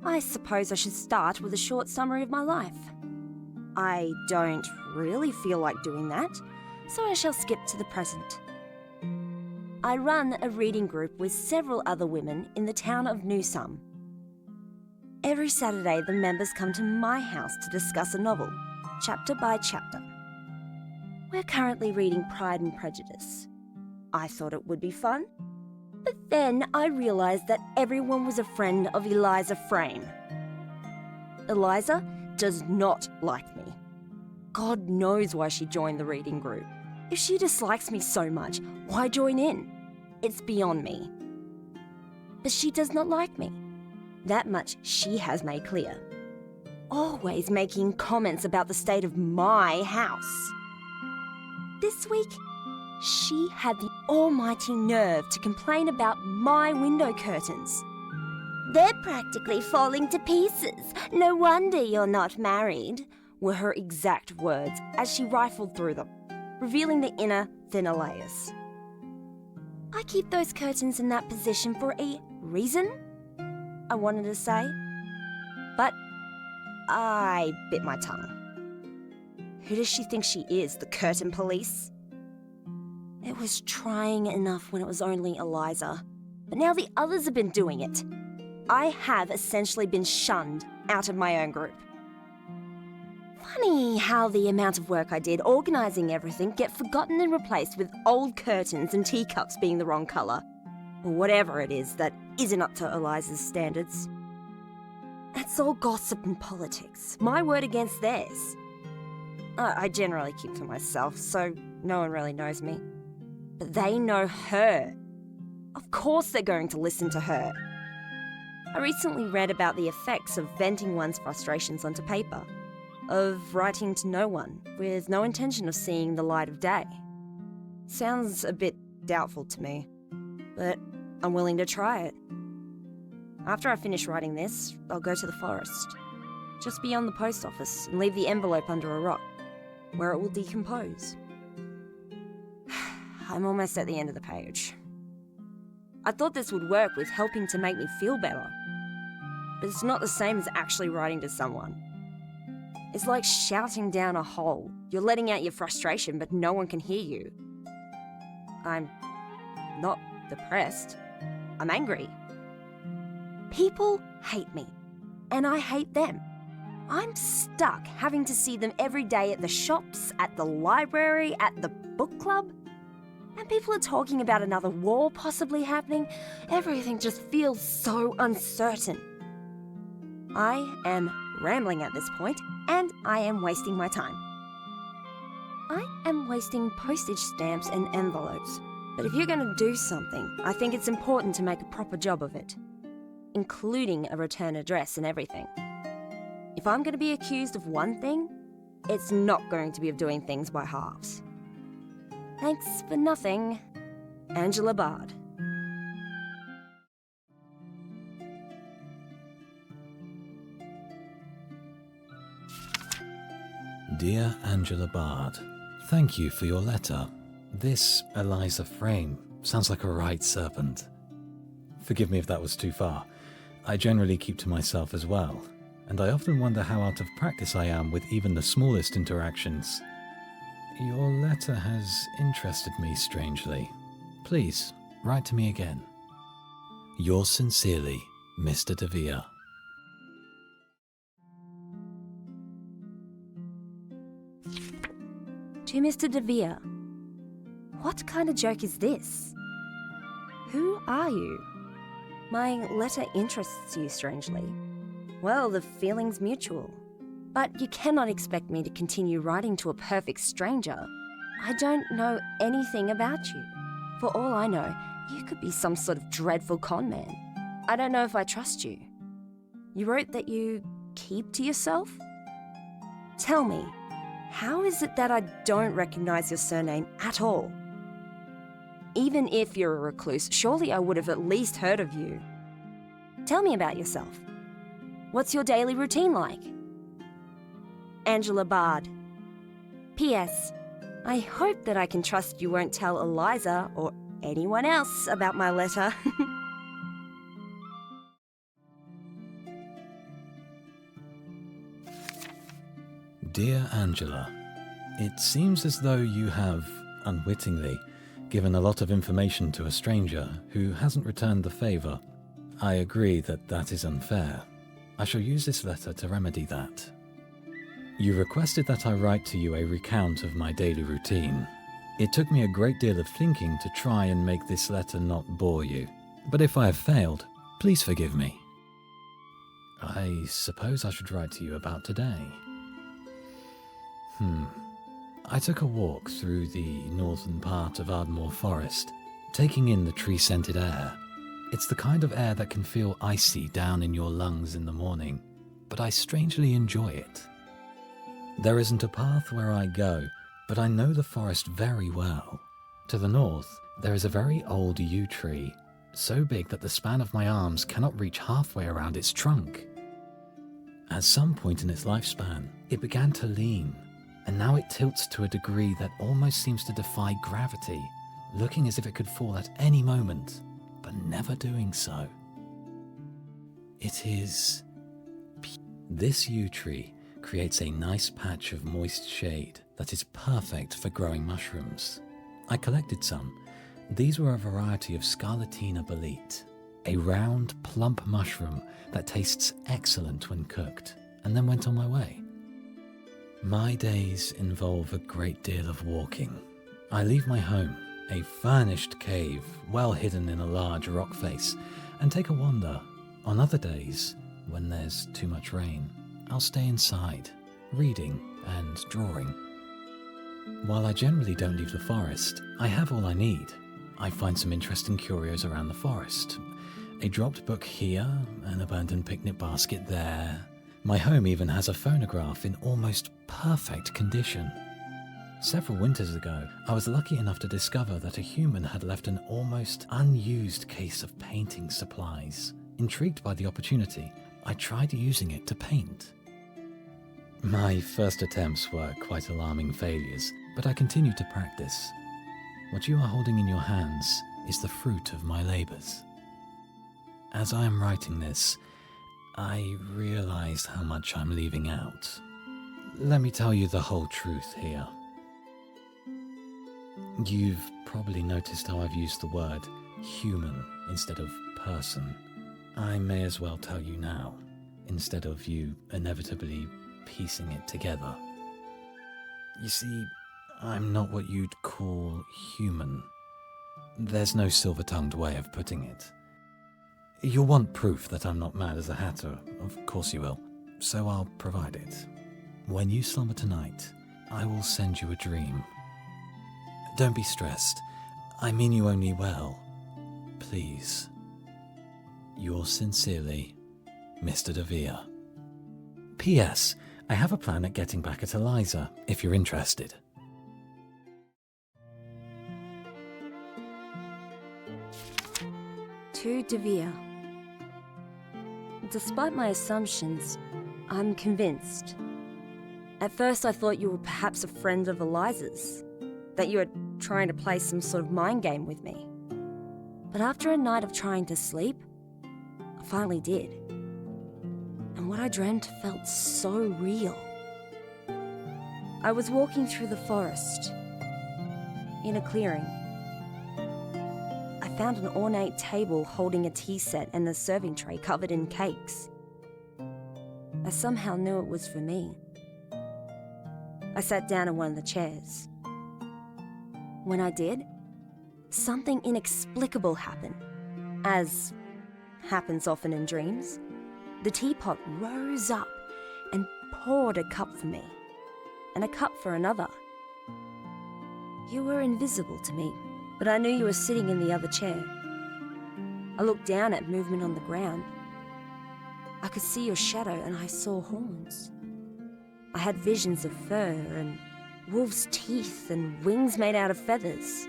I suppose I should start with a short summary of my life. I don't really feel like doing that, so I shall skip to the present. I run a reading group with several other women in the town of Newsome. Every Saturday, the members come to my house to discuss a novel, chapter by chapter. We're currently reading Pride and Prejudice. I thought it would be fun, but then I realised that everyone was a friend of Eliza Frame. Eliza does not like me. God knows why she joined the reading group. If she dislikes me so much, why join in? It's beyond me. But she does not like me. That much she has made clear. Always making comments about the state of my house. This week, she had the almighty nerve to complain about my window curtains. "They're practically falling to pieces. No wonder you're not married," were her exact words as she rifled through them, revealing the inner, thinner layers. "I keep those curtains in that position for a reason," I wanted to say, but I bit my tongue. Who does she think she is, the curtain police? It was trying enough when it was only Eliza, but now the others have been doing it. I have essentially been shunned out of my own group. Funny how the amount of work I did organising everything get forgotten and replaced with old curtains and teacups being the wrong colour, or whatever it is that isn't up to Eliza's standards. It's all gossip and politics, my word against theirs. I generally keep to myself, so no one really knows me. But they know her. Of course they're going to listen to her. I recently read about the effects of venting one's frustrations onto paper, of writing to no one, with no intention of seeing the light of day. Sounds a bit doubtful to me, but I'm willing to try it. After I finish writing this, I'll go to the forest, just beyond the post office, and leave the envelope under a rock, where it will decompose. I'm almost at the end of the page. I thought this would work with helping to make me feel better, but it's not the same as actually writing to someone. It's like shouting down a hole. You're letting out your frustration, but no one can hear you. I'm not depressed. I'm angry. People hate me, and I hate them. I'm stuck having to see them every day at the shops, at the library, at the book club. And people are talking about another war possibly happening. Everything just feels so uncertain. I am rambling at this point, and I am wasting my time. I am wasting postage stamps and envelopes. But if you're going to do something, I think it's important to make a proper job of it, including a return address and everything. If I'm going to be accused of one thing, it's not going to be of doing things by halves. Thanks for nothing, Angela Bard. Dear Angela Bard, thank you for your letter. This Eliza Frame sounds like a right serpent. Forgive me if that was too far. I generally keep to myself as well, and I often wonder how out of practice I am with even the smallest interactions. Your letter has interested me strangely. Please, write to me again. Yours sincerely, Mr. Devere. To Mr. Devere, what kind of joke is this? Who are you? My letter interests you strangely. Well, the feeling's mutual. But you cannot expect me to continue writing to a perfect stranger. I don't know anything about you. For all I know, you could be some sort of dreadful con man. I don't know if I trust you. You wrote that you keep to yourself? Tell me, how is it that I don't recognize your surname at all? Even if you're a recluse, surely I would have at least heard of you. Tell me about yourself. What's your daily routine like? Angela Bard. P.S. I hope that I can trust you won't tell Eliza or anyone else about my letter. Dear Angela, it seems as though you have, unwittingly, given a lot of information to a stranger who hasn't returned the favour. I agree that that is unfair. I shall use this letter to remedy that. You requested that I write to you a recount of my daily routine. It took me a great deal of thinking to try and make this letter not bore you, but if I have failed, please forgive me. I suppose I should write to you about today. I took a walk through the northern part of Ardmore Forest, taking in the tree-scented air. It's the kind of air that can feel icy down in your lungs in the morning, but I strangely enjoy it. There isn't a path where I go, but I know the forest very well. To the north, there is a very old yew tree, so big that the span of my arms cannot reach halfway around its trunk. At some point in its lifespan, it began to lean, and now it tilts to a degree that almost seems to defy gravity, looking as if it could fall at any moment, but never doing so. It is... This yew tree creates a nice patch of moist shade that is perfect for growing mushrooms. I collected some. These were a variety of Scarlatina bolete, a round, plump mushroom that tastes excellent when cooked, and then went on my way. My days involve a great deal of walking. I leave my home, a furnished cave well hidden in a large rock face, and take a wander. On other days, when there's too much rain, I'll stay inside, reading and drawing. While I generally don't leave the forest, I have all I need. I find some interesting curios around the forest. A dropped book here, an abandoned picnic basket there. My home even has a phonograph in almost perfect condition. Several winters ago, I was lucky enough to discover that a human had left an almost unused case of painting supplies. Intrigued by the opportunity, I tried using it to paint. My first attempts were quite alarming failures, but I continued to practice. What you are holding in your hands is the fruit of my labours. As I am writing this, I realize how much I'm leaving out. Let me tell you the whole truth here. You've probably noticed how I've used the word human instead of person. I may as well tell you now, instead of you inevitably piecing it together. You see, I'm not what you'd call human. There's no silver-tongued way of putting it. You'll want proof that I'm not mad as a hatter, of course you will, so I'll provide it. When you slumber tonight, I will send you a dream. Don't be stressed. I mean you only well. Please. Yours sincerely, Mr. Devere. P.S. I have a plan at getting back at Eliza, if you're interested. To Devere. Despite my assumptions, I'm convinced. At first I thought you were perhaps a friend of Eliza's, that you were trying to play some sort of mind game with me. But after a night of trying to sleep, I finally did. And what I dreamt felt so real. I was walking through the forest, in a clearing. I found an ornate table holding a tea set and a serving tray covered in cakes. I somehow knew it was for me. I sat down in one of the chairs. When I did, something inexplicable happened. As happens often in dreams, the teapot rose up and poured a cup for me, and a cup for another. You were invisible to me, but I knew you were sitting in the other chair. I looked down at movement on the ground. I could see your shadow and I saw horns. I had visions of fur and wolf's teeth and wings made out of feathers.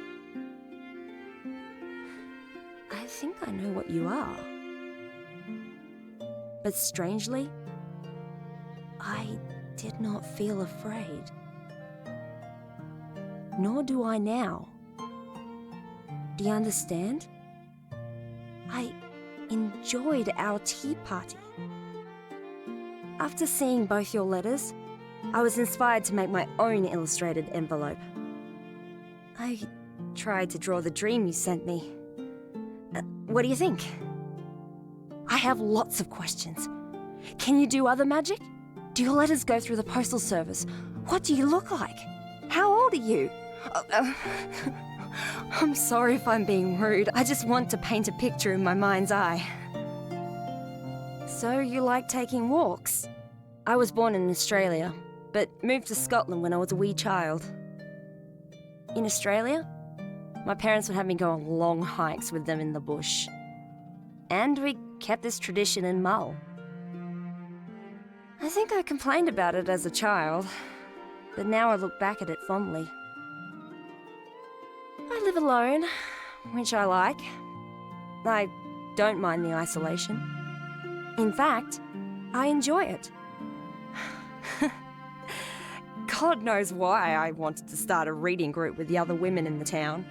I think I know what you are. But strangely, I did not feel afraid. Nor do I now. Do you understand? I enjoyed our tea party. After seeing both your letters, I was inspired to make my own illustrated envelope. I tried to draw the dream you sent me. What do you think? I have lots of questions. Can you do other magic? Do your letters go through the postal service? What do you look like? How old are you? I'm sorry if I'm being rude. I just want to paint a picture in my mind's eye. So you like taking walks? I was born in Australia, but moved to Scotland when I was a wee child. In Australia, my parents would have me go on long hikes with them in the bush. And we kept this tradition in Mull. I think I complained about it as a child, but now I look back at it fondly. I live alone, which I like. I don't mind the isolation. In fact, I enjoy it. God knows why I wanted to start a reading group with the other women in the town.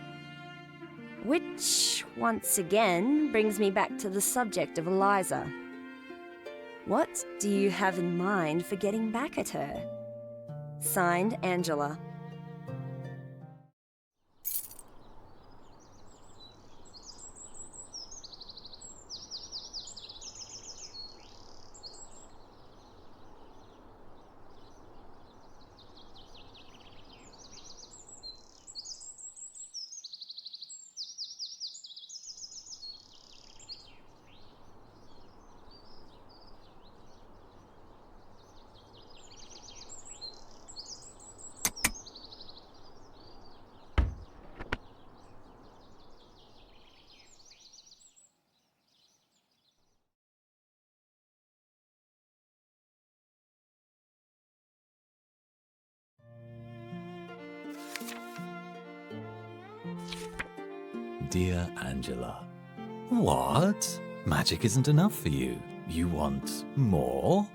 Which, once again, brings me back to the subject of Eliza. What do you have in mind for getting back at her? Signed, Angela. Dear Angela. What? Magic isn't enough for you. You want more?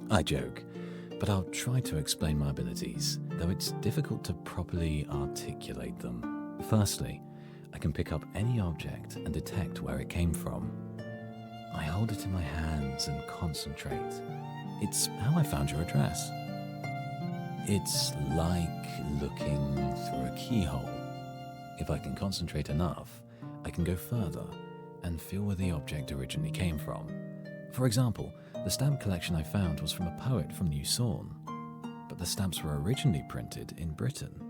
I joke, but I'll try to explain my abilities, though it's difficult to properly articulate them. Firstly, I can pick up any object and detect where it came from. I hold it in my hands and concentrate. It's how I found your address. It's like looking through a keyhole. If I can concentrate enough, I can go further and feel where the object originally came from. For example, the stamp collection I found was from a poet from New Sawn, but the stamps were originally printed in Britain.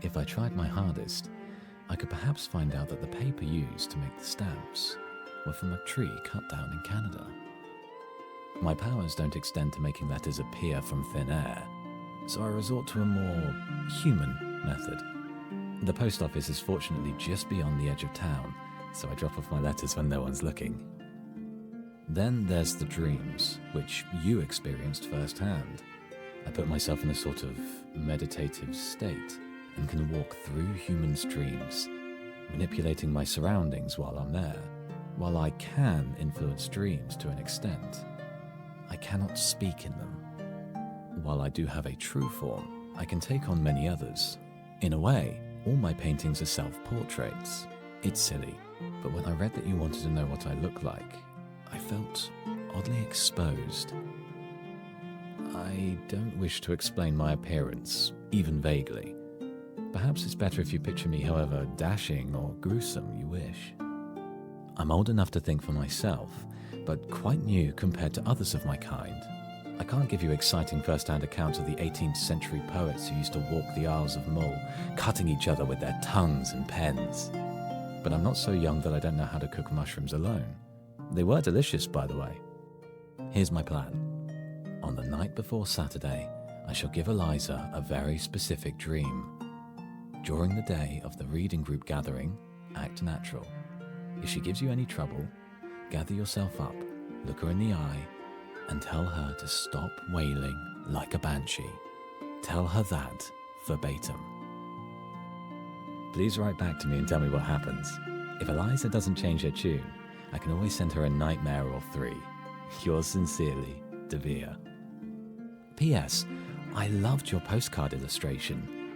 If I tried my hardest, I could perhaps find out that the paper used to make the stamps were from a tree cut down in Canada. My powers don't extend to making letters appear from thin air, so I resort to a more human method. The post office is fortunately just beyond the edge of town, so I drop off my letters when no one's looking. Then there's the dreams, which you experienced firsthand. I put myself in a sort of meditative state and can walk through human dreams, manipulating my surroundings while I'm there. While I can influence dreams to an extent, I cannot speak in them. While I do have a true form, I can take on many others. In a way, all my paintings are self-portraits. It's silly, but when I read that you wanted to know what I look like, I felt oddly exposed. I don't wish to explain my appearance, even vaguely. Perhaps it's better if you picture me however dashing or gruesome you wish. I'm old enough to think for myself, but quite new compared to others of my kind. I can't give you exciting first-hand accounts of the 18th century poets who used to walk the Isles of Mull, cutting each other with their tongues and pens. But I'm not so young that I don't know how to cook mushrooms alone. They were delicious, by the way. Here's my plan. On the night before Saturday, I shall give Eliza a very specific dream. During the day of the reading group gathering, act natural. If she gives you any trouble, gather yourself up, look her in the eye, and tell her to stop wailing like a banshee. Tell her that verbatim. Please write back to me and tell me what happens. If Eliza doesn't change her tune, I can always send her a nightmare or 3. Yours sincerely, Devere. P.S. I loved your postcard illustration.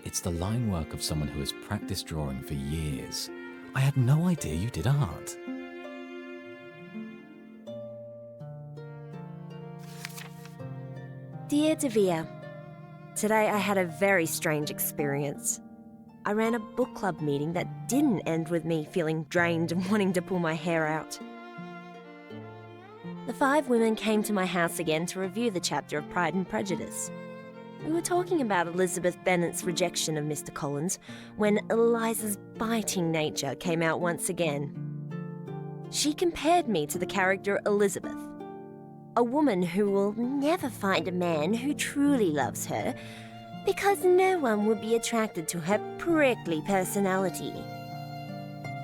It's the line work of someone who has practiced drawing for years. I had no idea you did art. Dear Devere, today I had a very strange experience. I ran a book club meeting that didn't end with me feeling drained and wanting to pull my hair out. The 5 women came to my house again to review the chapter of Pride and Prejudice. We were talking about Elizabeth Bennet's rejection of Mr. Collins when Eliza's biting nature came out once again. She compared me to the character Elizabeth, a woman who will never find a man who truly loves her because no one would be attracted to her prickly personality.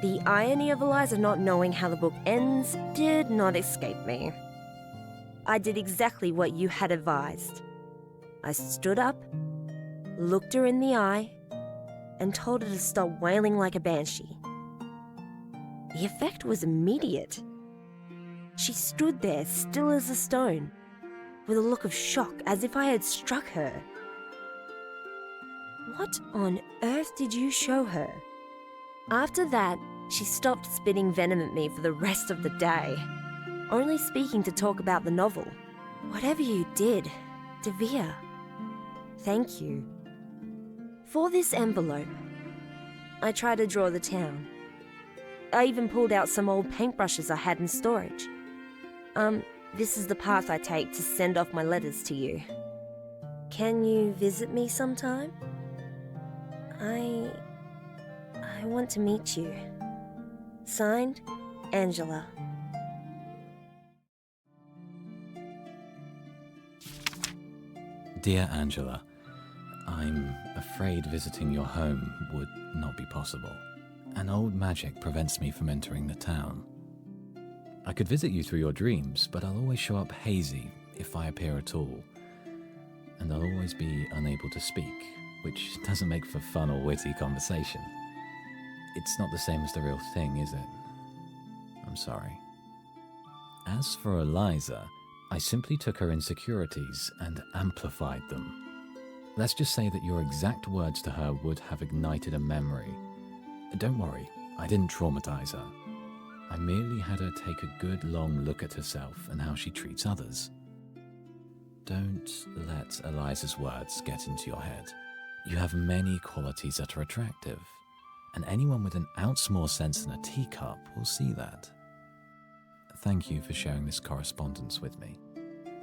The irony of Eliza not knowing how the book ends did not escape me. I did exactly what you had advised. I stood up, looked her in the eye, and told her to stop wailing like a banshee. The effect was immediate. She stood there still as a stone, with a look of shock as if I had struck her. What on earth did you show her? After that, she stopped spitting venom at me for the rest of the day, only speaking to talk about the novel. Whatever you did, Devere, thank you. For this envelope, I tried to draw the town. I even pulled out some old paintbrushes I had in storage. This is the path I take to send off my letters to you. Can you visit me sometime? I want to meet you. Signed, Angela. Dear Angela, I'm afraid visiting your home would not be possible. An old magic prevents me from entering the town. I could visit you through your dreams, but I'll always show up hazy if I appear at all. And I'll always be unable to speak, which doesn't make for fun or witty conversation. It's not the same as the real thing, is it? I'm sorry. As for Eliza, I simply took her insecurities and amplified them. Let's just say that your exact words to her would have ignited a memory. Don't worry, I didn't traumatize her. I merely had her take a good long look at herself and how she treats others. Don't let Eliza's words get into your head. You have many qualities that are attractive, and anyone with an ounce more sense than a teacup will see that. Thank you for sharing this correspondence with me.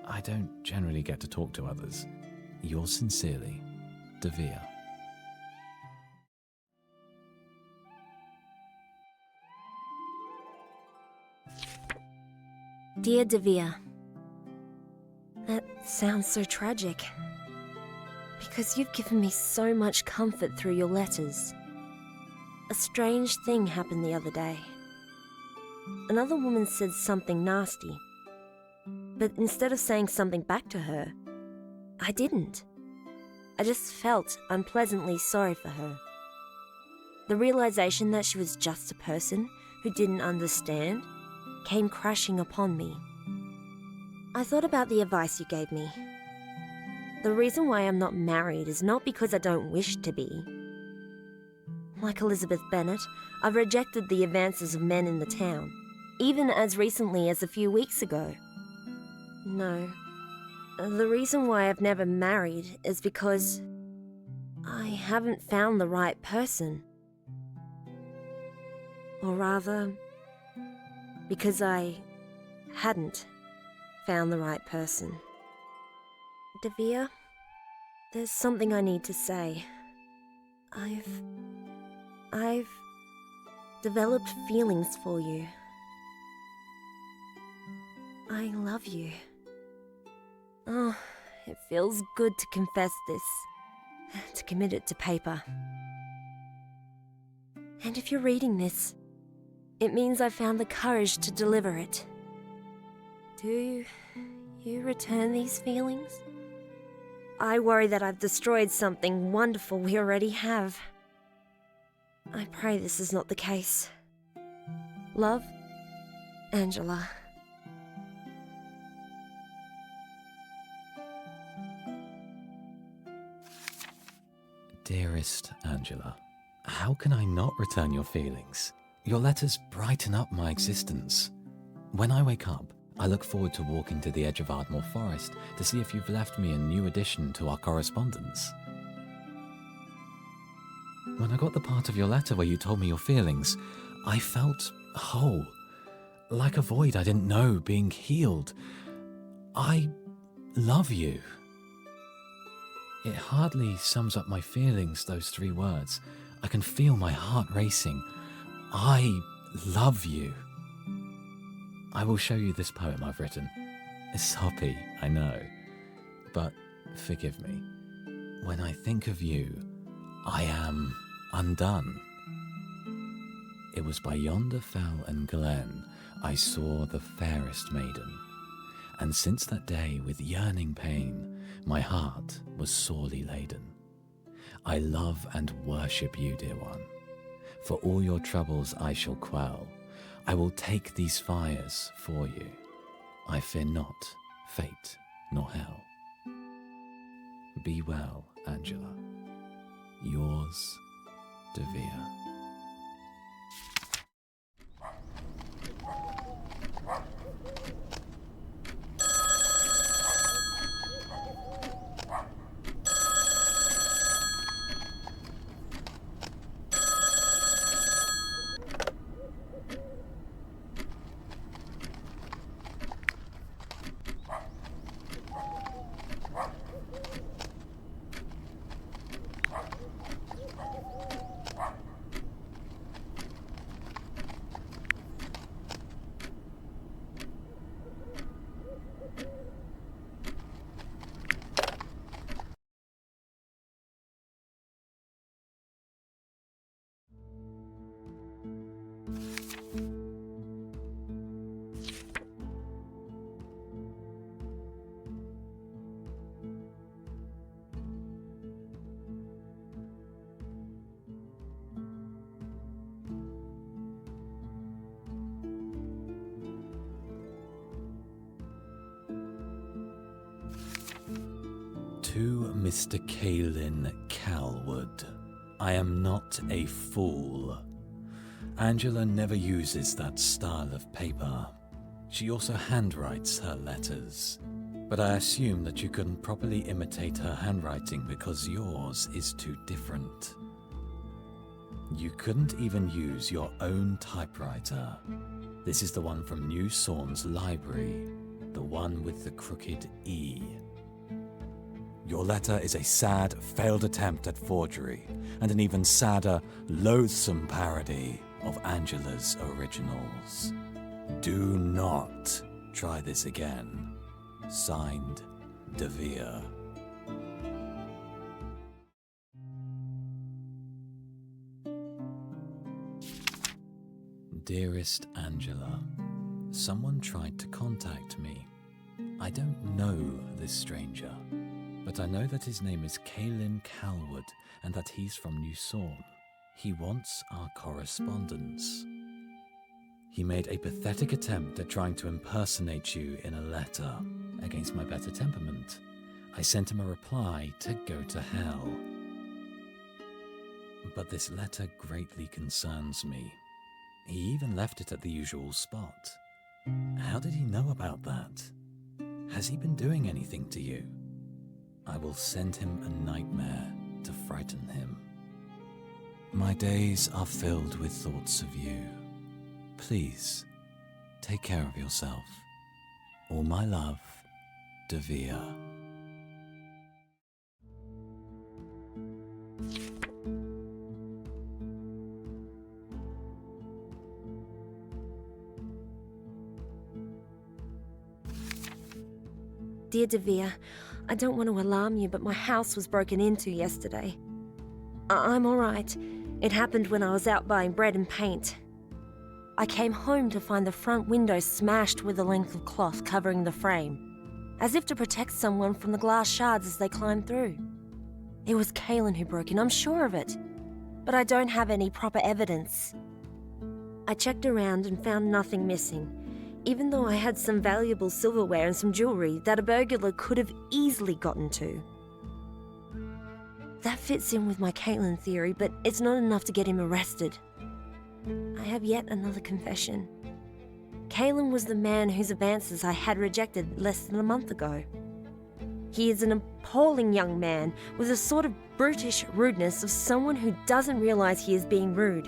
I don't generally get to talk to others. Yours sincerely, Devere. Dear Devere, that sounds so tragic. Because you've given me so much comfort through your letters. A strange thing happened the other day. Another woman said something nasty. But instead of saying something back to her, I didn't. I just felt unpleasantly sorry for her. The realization that she was just a person who didn't understand came crashing upon me. I thought about the advice you gave me. The reason why I'm not married is not because I don't wish to be. Like Elizabeth Bennet, I've rejected the advances of men in the town, even as recently as a few weeks ago. No. The reason why I've never married is because I haven't found the right person. Or rather, because I hadn't found the right person. Devere, there's something I need to say. I've developed feelings for you. I love you. Oh, it feels good to confess this, to commit it to paper. And if you're reading this, it means I found the courage to deliver it. Do you return these feelings? I worry that I've destroyed something wonderful we already have. I pray this is not the case. Love, Angela. Dearest Angela, how can I not return your feelings? Your letters brighten up my existence. When I wake up, I look forward to walking to the edge of Ardmore Forest to see if you've left me a new addition to our correspondence. When I got the part of your letter where you told me your feelings, I felt whole, like a void I didn't know being healed. I love you. It hardly sums up my feelings, those 3 words. I can feel my heart racing. I love you. I will show you this poem I've written. It's soppy, I know, but forgive me. When I think of you, I am undone. It was by yonder fell and glen I saw the fairest maiden, and since that day with yearning pain my heart was sorely laden. I love and worship you, dear one. For all your troubles I shall quell. I will take these fires for you. I fear not fate nor hell. Be well, Angela. Yours, Devere. To Mr. Caelan Calwood, I am not a fool. Angela never uses that style of paper. She also handwrites her letters. But I assume that you couldn't properly imitate her handwriting because yours is too different. You couldn't even use your own typewriter. This is the one from New Sawn's library, the one with the crooked E. Your letter is a sad, failed attempt at forgery, and an even sadder, loathsome parody of Angela's originals. Do not try this again. Signed, Devere. Dearest Angela, someone tried to contact me. I don't know this stranger, but I know that his name is Caelan Calwood and that he's from New Sawn. He wants our correspondence. He made a pathetic attempt at trying to impersonate you in a letter. Against my better temperament, I sent him a reply to go to hell. But this letter greatly concerns me. He even left it at the usual spot. How did he know about that? Has he been doing anything to you? I will send him a nightmare to frighten him. My days are filled with thoughts of you. Please, take care of yourself. All my love, Devere. Dear Devere, I don't want to alarm you, but my house was broken into yesterday. I'm all right. It happened when I was out buying bread and paint. I came home to find the front window smashed with a length of cloth covering the frame, as if to protect someone from the glass shards as they climbed through. It was Caelan who broke in, I'm sure of it, but I don't have any proper evidence. I checked around and found nothing missing, even though I had some valuable silverware and some jewelry that a burglar could have easily gotten to. That fits in with my Caelan theory, but it's not enough to get him arrested. I have yet another confession. Kalen was the man whose advances I had rejected less than a month ago. He is an appalling young man with a sort of brutish rudeness of someone who doesn't realize he is being rude.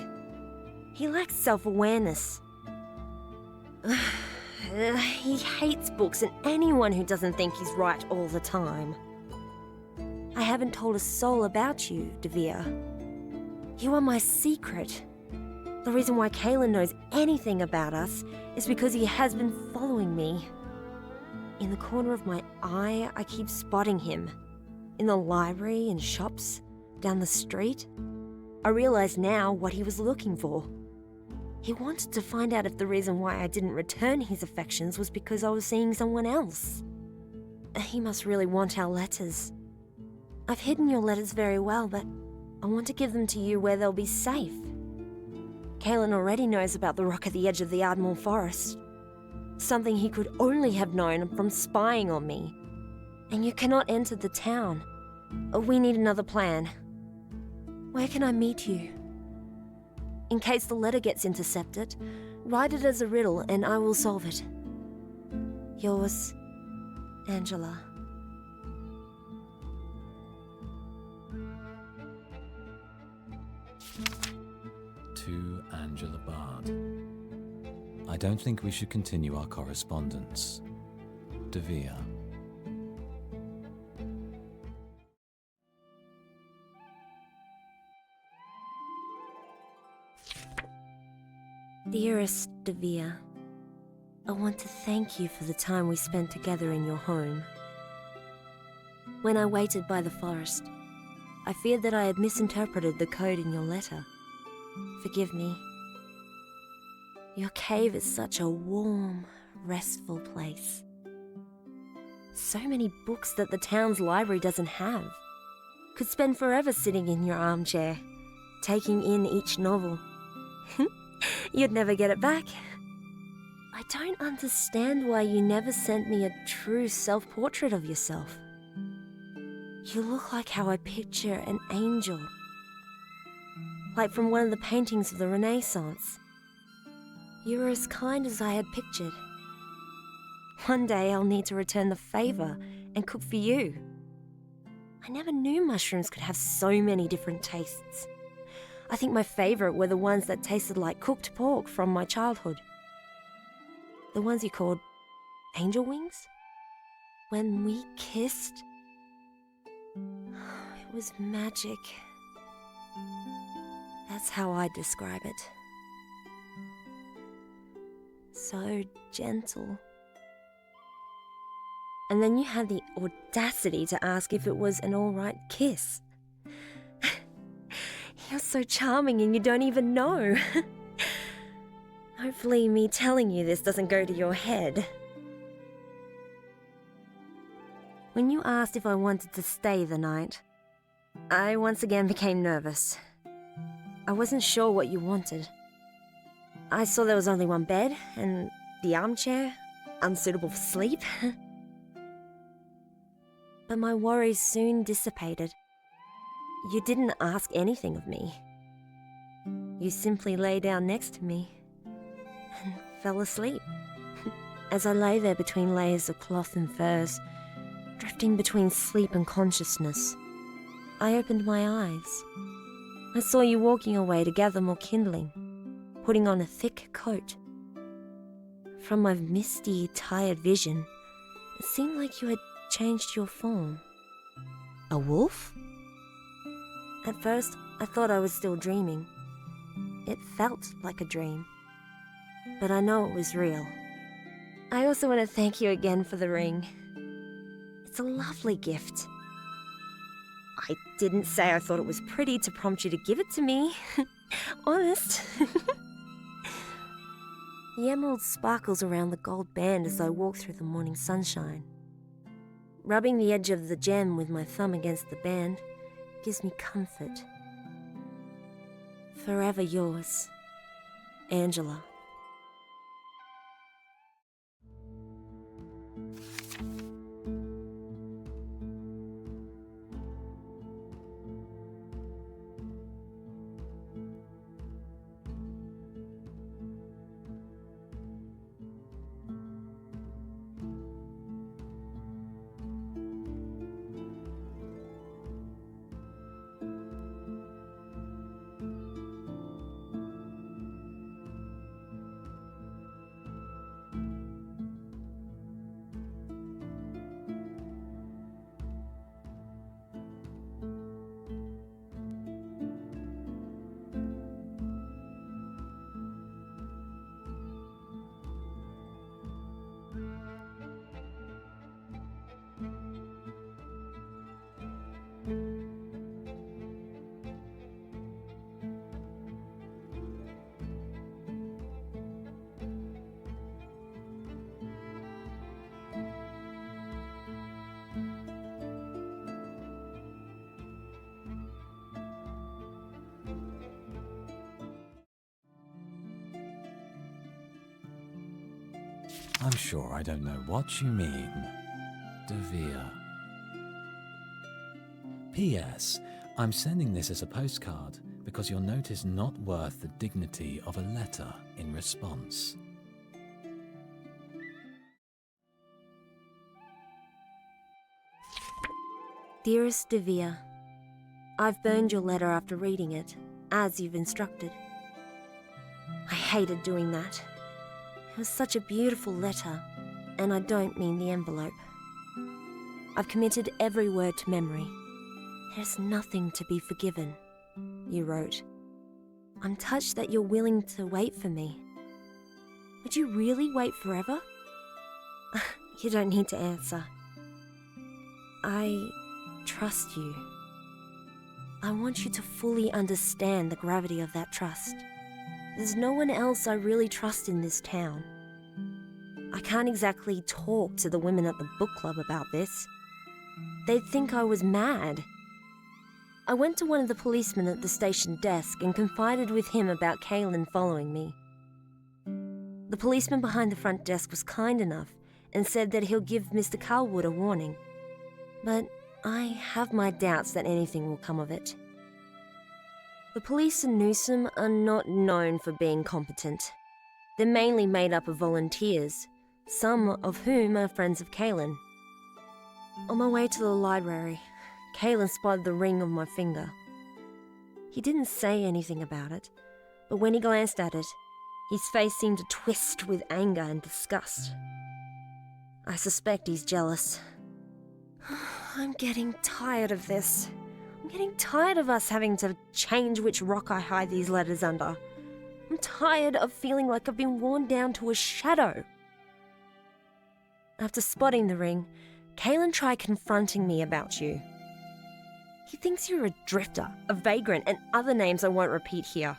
He lacks self-awareness. He hates books and anyone who doesn't think he's right all the time. I haven't told a soul about you, Devere. You are my secret. The reason why Kalen knows anything about us is because he has been following me. In the corner of my eye, I keep spotting him. In the library, in shops, down the street. I realize now what he was looking for. He wanted to find out if the reason why I didn't return his affections was because I was seeing someone else. He must really want our letters. I've hidden your letters very well, but I want to give them to you where they'll be safe. Kalen already knows about the rock at the edge of the Ardmore Forest. Something he could only have known from spying on me. And you cannot enter the town. We need another plan. Where can I meet you? In case the letter gets intercepted, write it as a riddle and I will solve it. Yours, Angela. To Angela Bard. I don't think we should continue our correspondence. Devere. Dearest Devere, I want to thank you for the time we spent together in your home. When I waited by the forest, I feared that I had misinterpreted the code in your letter. Forgive me. Your cave is such a warm, restful place. So many books that the town's library doesn't have. Could spend forever sitting in your armchair, taking in each novel. You'd never get it back. I don't understand why you never sent me a true self-portrait of yourself. You look like how I picture an angel. Like from one of the paintings of the Renaissance. You were as kind as I had pictured. One day I'll need to return the favor and cook for you. I never knew mushrooms could have so many different tastes. I think my favorite were the ones that tasted like cooked pork from my childhood. The ones you called angel wings? When we kissed, it was magic. That's how I describe it. So gentle. And then you had the audacity to ask if it was an alright kiss. You're so charming and you don't even know. Hopefully me telling you this doesn't go to your head. When you asked if I wanted to stay the night, I once again became nervous. I wasn't sure what you wanted. I saw there was only one bed, and the armchair, unsuitable for sleep. But my worries soon dissipated. You didn't ask anything of me. You simply lay down next to me and fell asleep. As I lay there between layers of cloth and furs, drifting between sleep and consciousness, I opened my eyes. I saw you walking away to gather more kindling, putting on a thick coat. From my misty, tired vision, it seemed like you had changed your form. A wolf? At first, I thought I was still dreaming. It felt like a dream. But I know it was real. I also want to thank you again for the ring. It's a lovely gift. I didn't say I thought it was pretty to prompt you to give it to me. Honest. The emerald sparkles around the gold band as I walk through the morning sunshine. Rubbing the edge of the gem with my thumb against the band gives me comfort. Forever yours, Angela. I'm sure I don't know what you mean. Devere. P.S. I'm sending this as a postcard because your note is not worth the dignity of a letter in response. Dearest Devere, I've burned your letter after reading it, as you've instructed. I hated doing that. It was such a beautiful letter, and I don't mean the envelope. I've committed every word to memory. There's nothing to be forgiven, you wrote. I'm touched that you're willing to wait for me. Would you really wait forever? You don't need to answer. I trust you. I want you to fully understand the gravity of that trust. There's no one else I really trust in this town. I can't exactly talk to the women at the book club about this. They'd think I was mad. I went to one of the policemen at the station desk and confided with him about Kaylin following me. The policeman behind the front desk was kind enough and said that he'll give Mr. Carlwood a warning. But I have my doubts that anything will come of it. The police in Newsom are not known for being competent. They're mainly made up of volunteers, some of whom are friends of Kaylin. On my way to the library, Kaylin spotted the ring on my finger. He didn't say anything about it, but when he glanced at it, his face seemed to twist with anger and disgust. I suspect he's jealous. I'm getting tired of this. I'm getting tired of us having to change which rock I hide these letters under. I'm tired of feeling like I've been worn down to a shadow. After spotting the ring, Kaylin tried confronting me about you. He thinks you're a drifter, a vagrant, and other names I won't repeat here.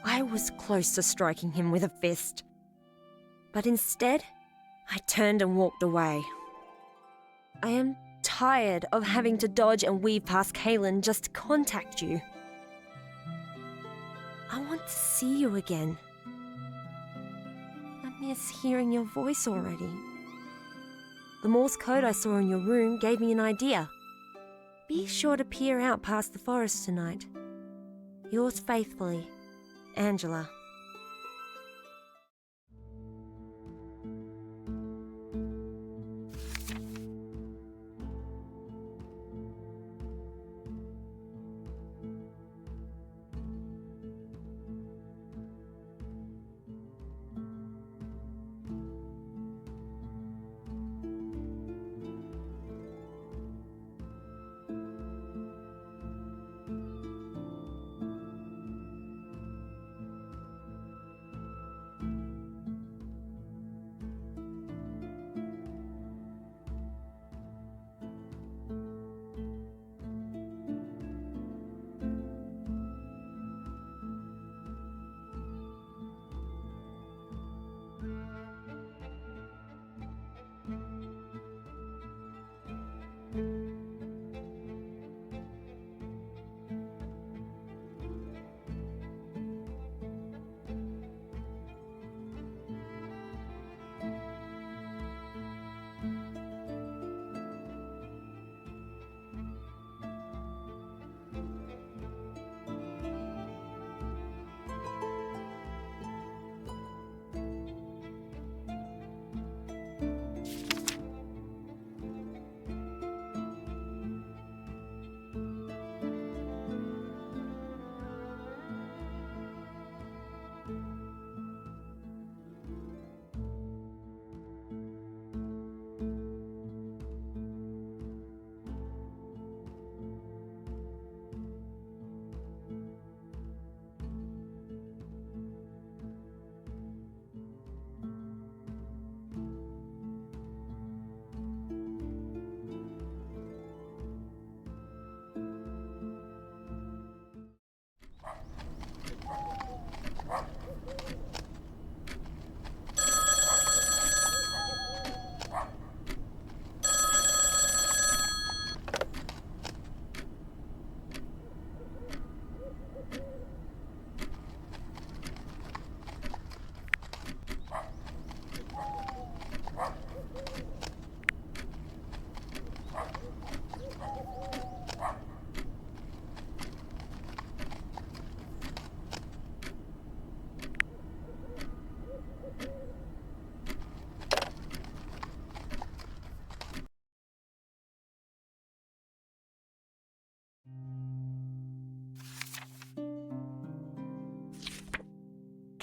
I was close to striking him with a fist. But instead, I turned and walked away. I am tired of having to dodge and weave past Kaylin just to contact you. I want to see you again. I miss hearing your voice already. The Morse code I saw in your room gave me an idea. Be sure to peer out past the forest tonight. Yours faithfully, Angela.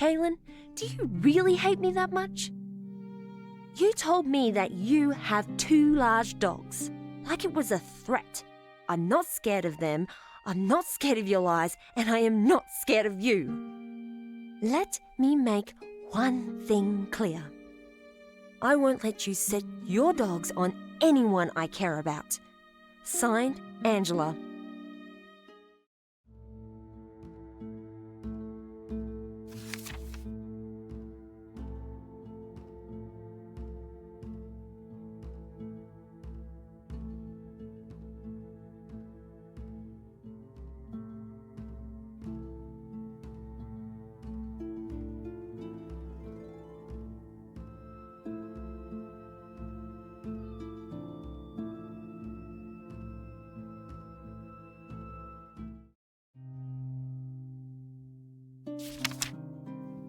Kaylin, do you really hate me that much? You told me that you have 2 large dogs, like it was a threat. I'm not scared of them, I'm not scared of your lies, and I am not scared of you. Let me make one thing clear. I won't let you set your dogs on anyone I care about. Signed, Angela.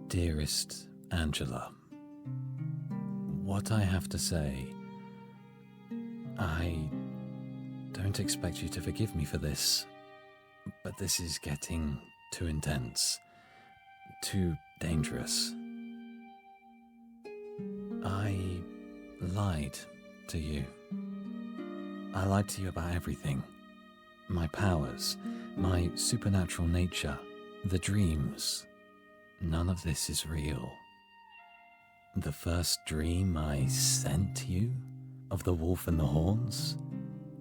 Dearest Angela, what I have to say, I don't expect you to forgive me for this, but this is getting too intense, too dangerous. I lied to you. I lied to you about everything. My powers, my supernatural nature, the dreams. None of this is real. The first dream I sent you, of the wolf and the horns,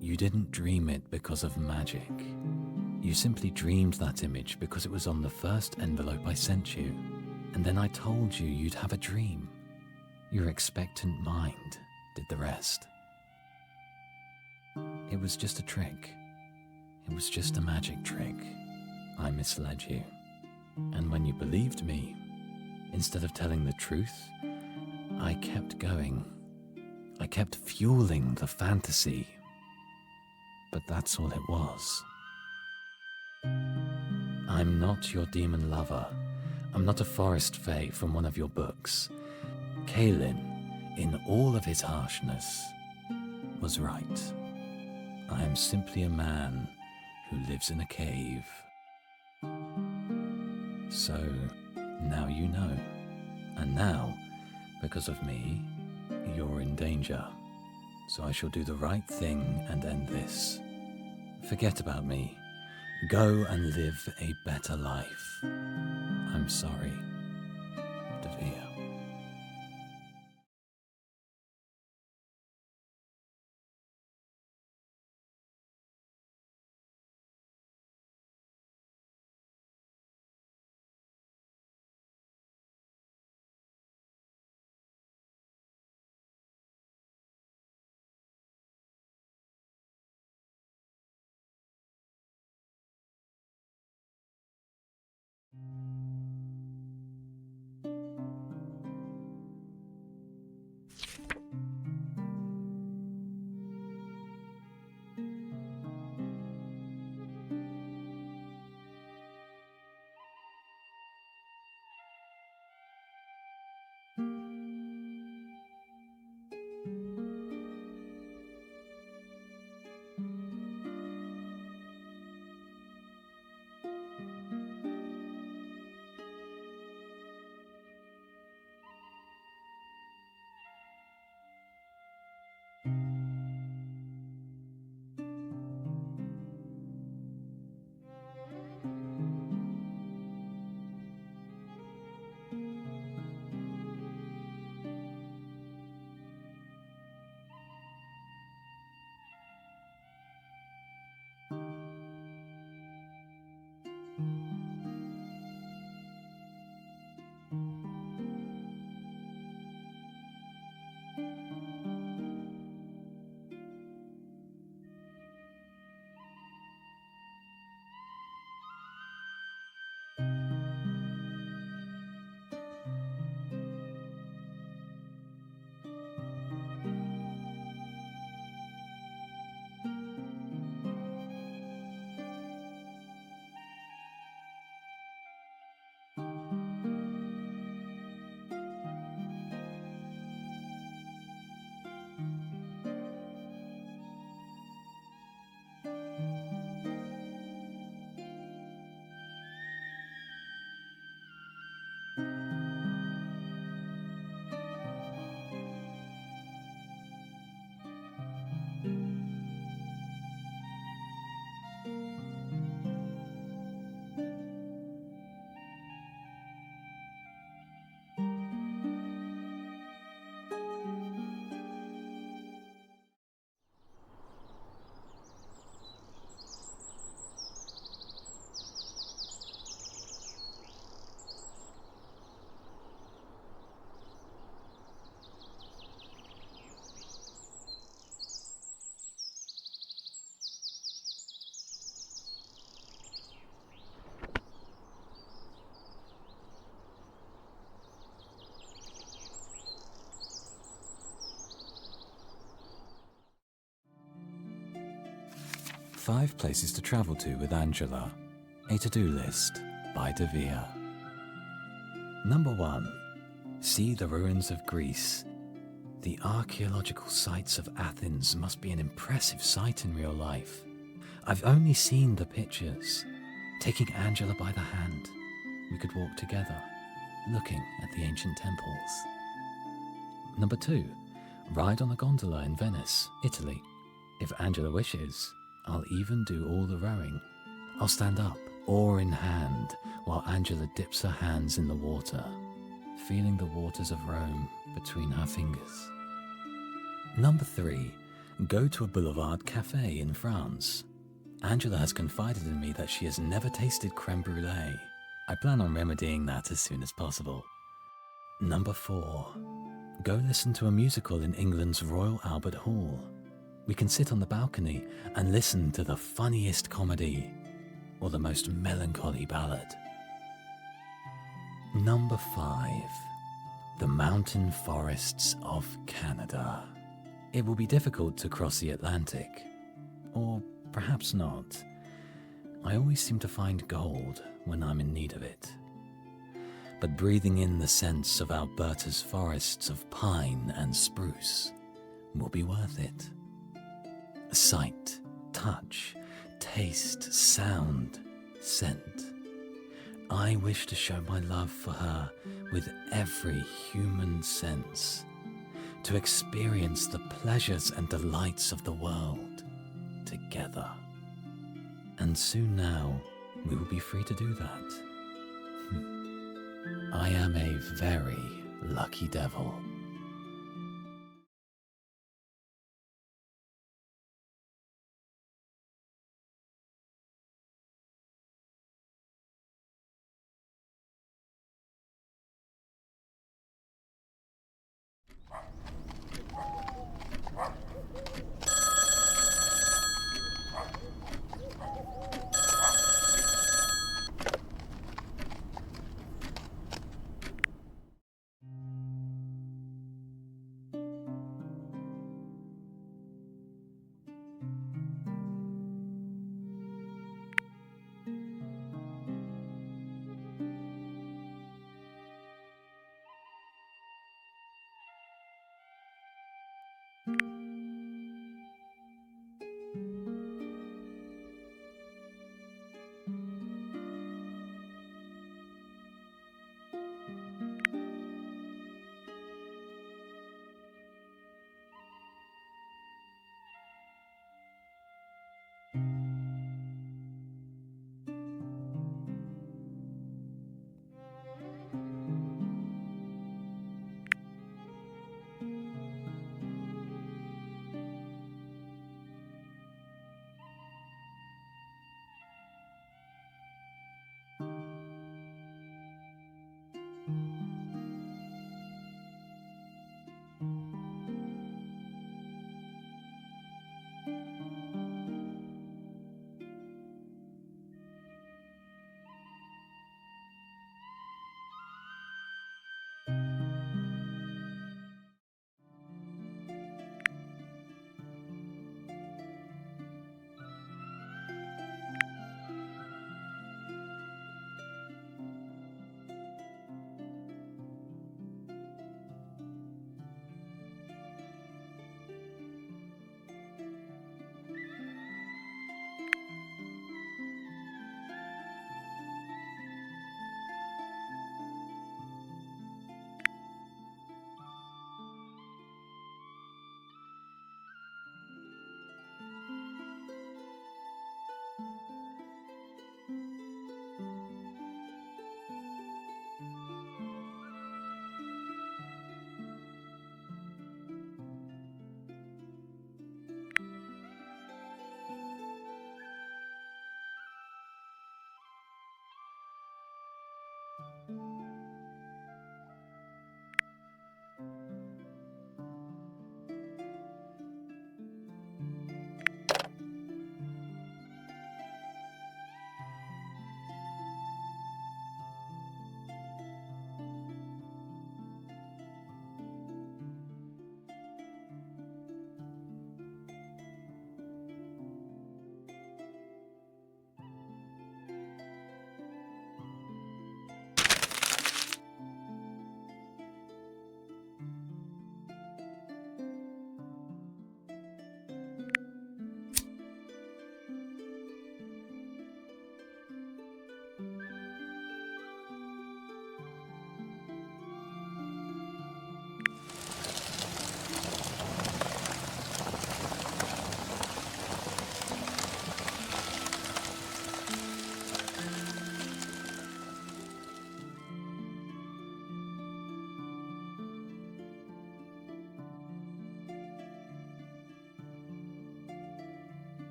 you didn't dream it because of magic. You simply dreamed that image because it was on the first envelope I sent you. And then I told you you'd have a dream. Your expectant mind did the rest. It was just a trick. It was just a magic trick. I misled you. And when you believed me, instead of telling the truth, I kept going. I kept fueling the fantasy. But that's all it was. I'm not your demon lover. I'm not a forest fae from one of your books. Kaylin, in all of his harshness, was right. I am simply a man who lives in a cave. So, now you know. And now, because of me, you're in danger. So I shall do the right thing and end this. Forget about me. Go and live a better life. I'm sorry, Devere. 5 places to travel to with Angela. A to-do list by Devere. Number 1. See the ruins of Greece. The archaeological sites of Athens must be an impressive sight in real life. I've only seen the pictures. Taking Angela by the hand, we could walk together, looking at the ancient temples. Number 2. Ride on a gondola in Venice, Italy. If Angela wishes, I'll even do all the rowing. I'll stand up, oar in hand, while Angela dips her hands in the water, feeling the waters of Rome between her fingers. Number 3. Go to a boulevard cafe in France. Angela has confided in me that she has never tasted creme brulee. I plan on remedying that as soon as possible. Number 4. Go listen to a musical in England's Royal Albert Hall. We can sit on the balcony and listen to the funniest comedy or the most melancholy ballad. Number 5. The mountain forests of Canada. It will be difficult to cross the Atlantic, or perhaps not. I always seem to find gold when I'm in need of it. But breathing in the scents of Alberta's forests of pine and spruce will be worth it. Sight, touch, taste, sound, scent. I wish to show my love for her with every human sense, to experience the pleasures and delights of the world together. And soon now, we will be free to do that. I am a very lucky devil.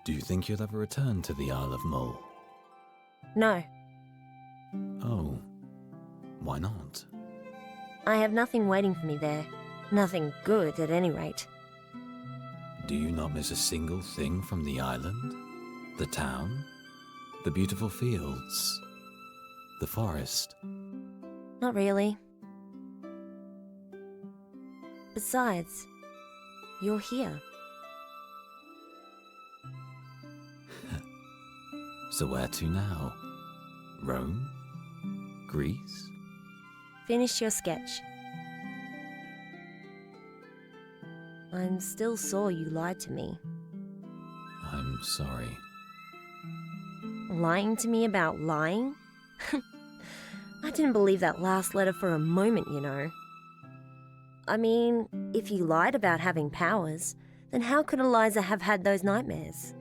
Do you think you'll ever return to the Isle of Mull? No, Oh, why not? I have nothing waiting for me there. Nothing good, at any rate. Do you not miss a single thing from the island? The town? The beautiful fields? The forest? Not really. Besides, you're here. So where to now? Rome? Greece? Finish your sketch. I'm still sore you lied to me. I'm sorry. Lying to me about lying? I didn't believe that last letter for a moment, you know. I mean, if you lied about having powers, then how could Eliza have had those nightmares?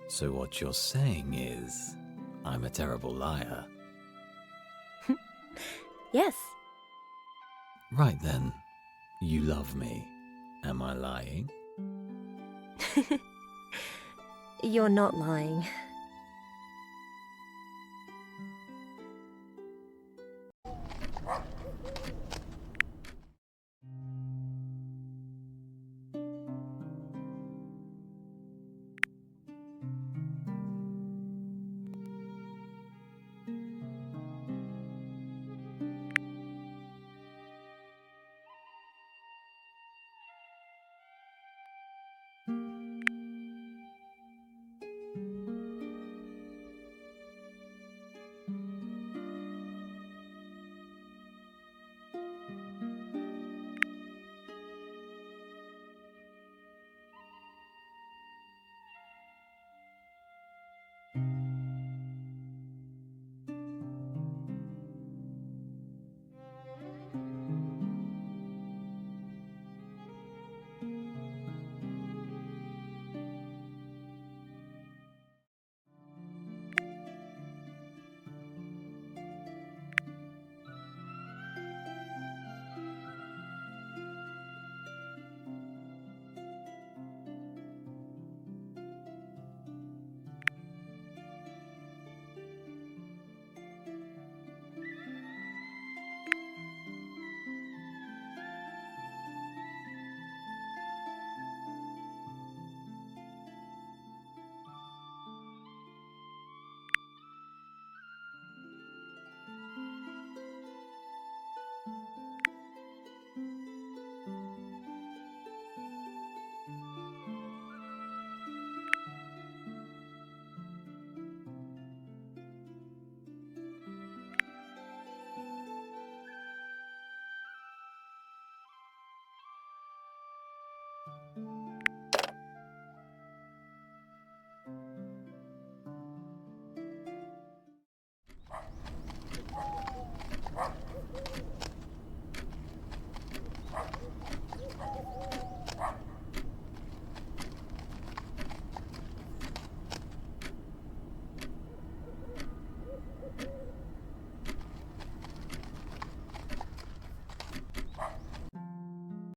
So what you're saying is, I'm a terrible liar. Yes. Right then, you love me. Am I lying? You're not lying.